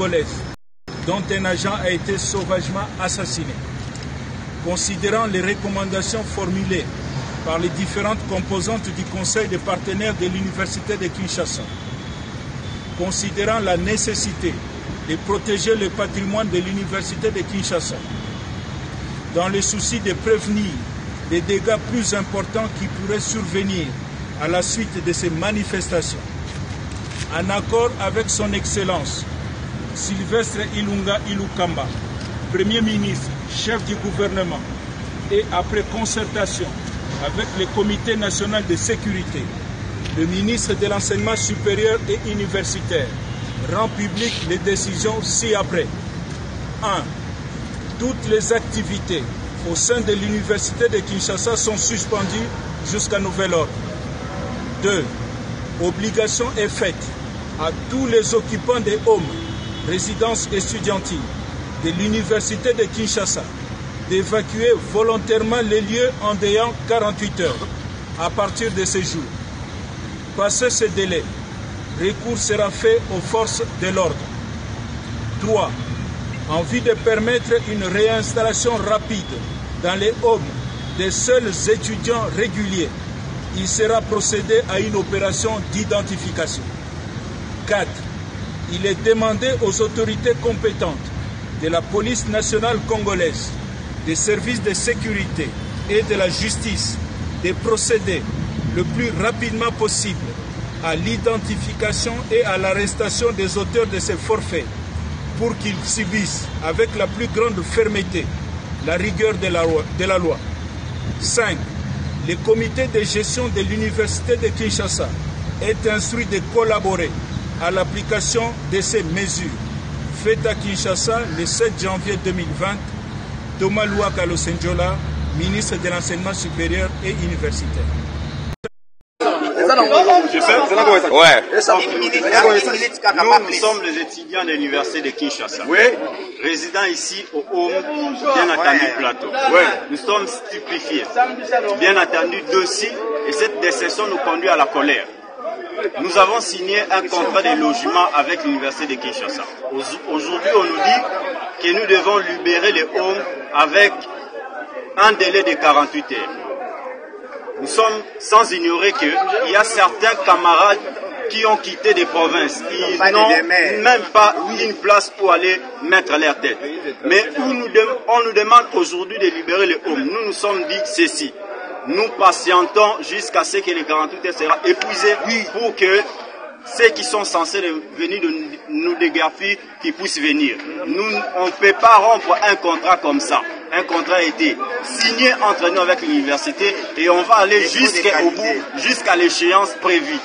congolaise, dont un agent a été sauvagement assassiné. Considérant les recommandations formulées par les différentes composantes du Conseil des partenaires de l'Université de Kinshasa, considérant la nécessité de protéger le patrimoine de l'Université de Kinshasa, dans le souci de prévenir des dégâts plus importants qui pourraient survenir à la suite de ces manifestations, en accord avec son Excellence Sylvestre Ilunga Ilukamba, Premier ministre, chef du gouvernement, et après concertation avec le Comité national de sécurité, le ministre de l'Enseignement supérieur et universitaire rend public les décisions ci-après. 1. Toutes les activités au sein de l'Université de Kinshasa sont suspendues jusqu'à nouvel ordre. 2. Obligation est faite à tous les occupants des homes, résidences estudiantiles de l'Université de Kinshasa d'évacuer volontairement les lieux en délai 48 heures à partir de ce jour. Passé ce délai, recours sera fait aux forces de l'ordre. 3. En vue de permettre une réinstallation rapide dans les homes des seuls étudiants réguliers, il sera procédé à une opération d'identification. 4. Il est demandé aux autorités compétentes de la police nationale congolaise, des services de sécurité et de la justice de procéder le plus rapidement possible à l'identification et à l'arrestation des auteurs de ces forfaits pour qu'ils subissent avec la plus grande fermeté la rigueur de la loi. 5. Le comité de gestion de l'Université de Kinshasa est instruit de collaborer à l'application de ces mesures faites à Kinshasa le 7 janvier 2020. Thomas Louaka Losenjola, ministre de l'Enseignement supérieur et universitaire. Ouais. Nous sommes les étudiants de l'Université de Kinshasa. Oui. Résidents ici au Home, bien entendu Plateau. Oui. Nous sommes stupéfiés. Bien entendu dossier, et cette décision nous conduit à la colère. Nous avons signé un contrat de logement avec l'Université de Kinshasa. Aujourd'hui, on nous dit que nous devons libérer les homes avec un délai de 48 heures. Nous sommes sans ignorer qu'il y a certains camarades qui ont quitté des provinces. Ils n'ont même pas une place pour aller mettre leur tête. Mais on nous demande aujourd'hui de libérer les hommes. Nous nous sommes dit ceci. Nous patientons jusqu'à ce que les 48 heures sera épuisées pour que ceux qui sont censés venir nous dégrafer, qui puissent venir. Nous, on ne peut pas rompre un contrat comme ça. Un contrat a été signé entre nous avec l'université et on va aller jusqu'au bout, jusqu'à l'échéance prévue.